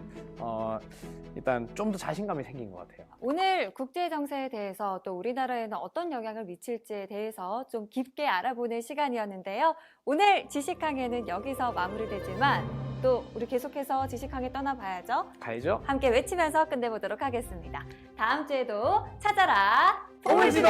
일단 좀 더 자신감이 생긴 것 같아요. 오늘 국제 정세에 대해서 또 우리나라에는 어떤 영향을 미칠지에 대해서 좀 깊게 알아보는 시간이었는데요. 오늘 지식항해는 여기서 마무리되지만 또 우리 계속해서 지식항해 떠나봐야죠. 가야죠? 함께 외치면서 끝내보도록 하겠습니다. 다음 주에도 찾아라 오물지도!